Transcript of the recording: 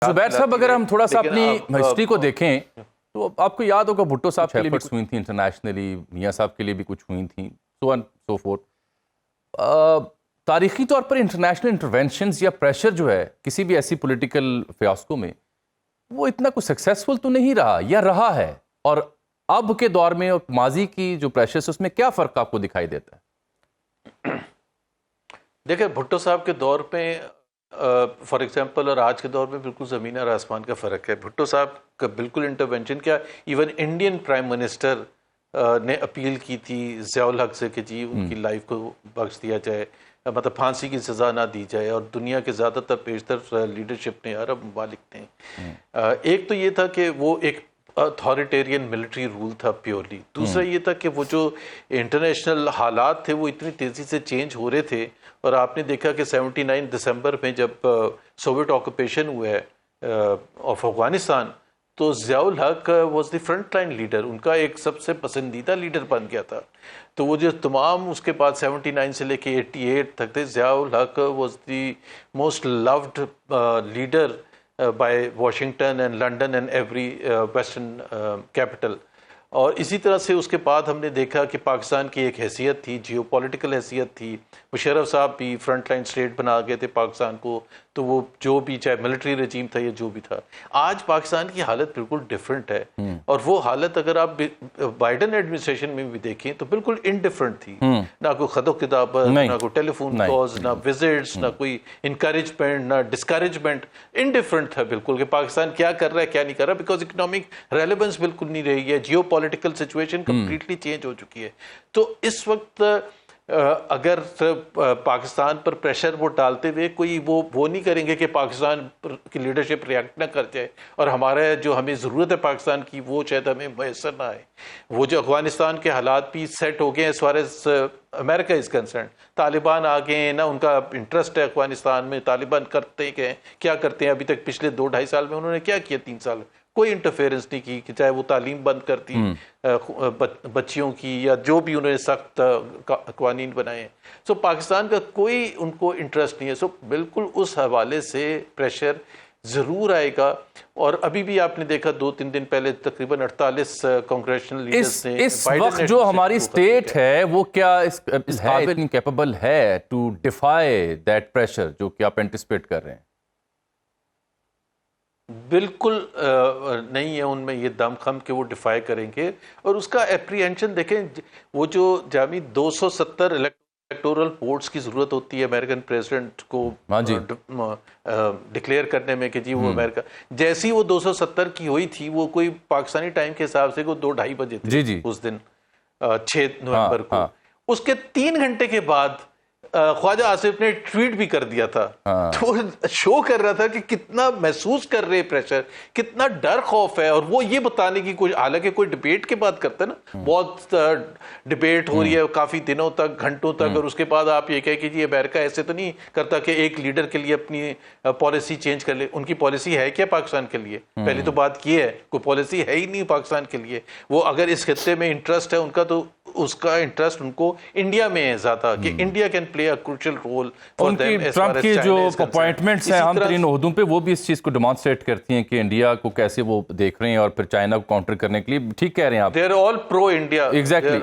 زبیر صاحب اگر ہم تھوڑا سا اپنی ہسٹری کو دیکھیں تو آپ کو یاد ہوگا بھٹو صاحب کے لیے بھی کچھ ہوئی تھیں انٹرنیشنلی، میاں صاحب کے لیے بھی کچھ ہوئی تھیں، سو آن سو فورتھ. تاریخی طور پر انٹرنیشنل انٹرونشنز یا پریشر جو ہے کسی بھی ایسی پولیٹیکل فیاسکو میں وہ اتنا کچھ سکسیسفل تو نہیں رہا یا رہا ہے، اور اب کے دور میں اور ماضی کی جو پریشرز اس میں کیا فرق آپ کو دکھائی دیتا ہے؟ دیکھیں بھٹو صاحب کے دور پہ فار ایگزامپل اور آج کے دور میں بالکل زمین اور آسمان کا فرق ہے. بھٹو صاحب کا بالکل انٹرونشن کیا، ایون انڈین پرائم منسٹر نے اپیل کی تھی ضیاء الحق سے کہ جی ان کی لائف کو بخش دیا جائے، مطلب پھانسی کی سزا نہ دی جائے، اور دنیا کے زیادہ تر پیشتر لیڈرشپ نے، عرب ممالک نے. ایک تو یہ تھا کہ وہ ایک اتھارٹیرین ملٹری رول تھا پیورلی. دوسرا یہ تھا کہ وہ جو انٹرنیشنل حالات تھے وہ اتنی تیزی سے چینج ہو رہے تھے، اور آپ نے دیکھا کہ 79 دسمبر میں جب سوویٹ آکوپیشن ہوا ہے آف افغانستان تو Zia ul-Haq was the front line leader, ان کا ایک سب سے پسندیدہ لیڈر بن گیا تھا. تو وہ جو تمام اس کے بعد 79 سے لے کے 88 تک تھے، Zia ul-Haq was the most loved leader by Washington and London and every western capital. اور اسی طرح سے اس کے بعد ہم نے دیکھا کہ پاکستان کی ایک حیثیت تھی، جیو پولیٹیکل حیثیت تھی. مشرف صاحب بھی فرنٹ لائن اسٹیٹ بنا گئے تھے پاکستان کو، تو وہ جو بھی چاہے ملٹری رجیم تھا یا جو بھی تھا. آج پاکستان کی حالت بالکل ڈیفرنٹ ہے، اور وہ حالت اگر آپ بائیڈن ایڈمنسٹریشن میں بھی دیکھیں تو بالکل انڈیفرنٹ تھی. نہ کوئی خط و کتابت، نہ کوئی ٹیلی فون کالز، نہ وزٹس، نہ کوئی انکریجمنٹ، نہ ڈسکریجمنٹ. انڈیفرنٹ تھا بالکل کہ پاکستان کیا کر رہا ہے کیا نہیں کر رہا، بیکاز اکنامک ریلیونس بالکل نہیں رہی ہے، geopolitical situation completely change ہو چکی ہے. تو اس وقت اگر پاکستان پر پریشر وہ ڈالتے ہوئے کوئی وہ نہیں کریں گے کہ پاکستان کی لیڈرشپ ریئیکٹ نہ کر جائے، اور ہمارے جو ہمیں ضرورت ہے پاکستان کی وہ شاید ہمیں میسر نہ آئے. وہ جو افغانستان کے حالات بھی سیٹ ہو گئے ہیں as far as امریکہ از کنسرن. طالبان آ گئے ہیں نا، ان کا انٹرسٹ ہے افغانستان میں. طالبان کرتے ہیں کیا کرتے ہیں ابھی تک پچھلے 2-2.5 سال میں انہوں نے کیا کیا؟ 3 سال کوئی انٹرفیئرنس نہیں کی، کہ چاہے وہ تعلیم بند کرتی بچیوں کی یا جو بھی انہوں نے سخت قوانین بنائے ہیں. سو پاکستان کا کوئی ان کو انٹرسٹ نہیں ہے. سو بالکل اس حوالے سے پریشر ضرور آئے گا. اور ابھی بھی آپ نے دیکھا 2-3 دن پہلے تقریباً 48 کانگریشنل لیڈرز نے اس وقت جو ہماری اسٹیٹ ہے وہ کیا اس قابل انکیپیبل ہے ٹو ڈیفائی دیٹ پریشر جو کہ آپ اینٹیسپیٹ کر رہے ہیں؟ بالکل نہیں ہے ان میں یہ دم خم کہ وہ ڈیفائی کریں گے. اور اس کا اپریہنشن دیکھیں، وہ جو جامی 270 الیکٹورل ووٹس کی ضرورت ہوتی ہے امریکن پریزیڈنٹ کو ڈکلیئر کرنے میں کہ جی وہ امریکہ، جیسی وہ 270 کی ہوئی تھی، وہ کوئی پاکستانی ٹائم کے حساب سے 2-2:30 بجے تھے اس دن 6 نومبر کو. اس کے 3 گھنٹے کے بعد خواجہ آصف نے ٹویٹ بھی کر دیا تھا. تو شو کر رہا تھا کہ کتنا محسوس کر رہے پریشر، کتنا ڈر خوف ہے. اور وہ یہ بتانے کی کوئی، حالانکہ کوئی ڈبیٹ کے بعد کرتا ہے نا، بہت ڈبیٹ ہو رہی ہے کافی دنوں تک، گھنٹوں تک، اور اس کے بعد آپ یہ کہیں کہ جی امریکہ ایسے تو نہیں کرتا کہ ایک لیڈر کے لیے اپنی پالیسی چینج کر لے. ان کی پالیسی ہے کیا پاکستان کے لیے؟ پہلی تو بات یہ ہے کوئی پالیسی ہے ہی نہیں پاکستان کے لیے. وہ اگر اس خطے میں انٹرسٹ ہے ان کا تو اس کا انٹرسٹ ان کو انڈیا میں ہے زیادہ، کہ India can play a crucial role. ان کی ٹرمپ کی جو اپوائنٹمنٹس ہیں ہم ترین عہدوں پہ، وہ بھی اس چیز کو ڈیمانسٹریٹ کرتی ہیں کہ انڈیا کو کیسے وہ دیکھ رہے ہیں، اور پھر چائنا کو کاؤنٹر کرنے کے لیے ٹھیک کہہ رہے ہیں آپ. They are all pro India. Exactly.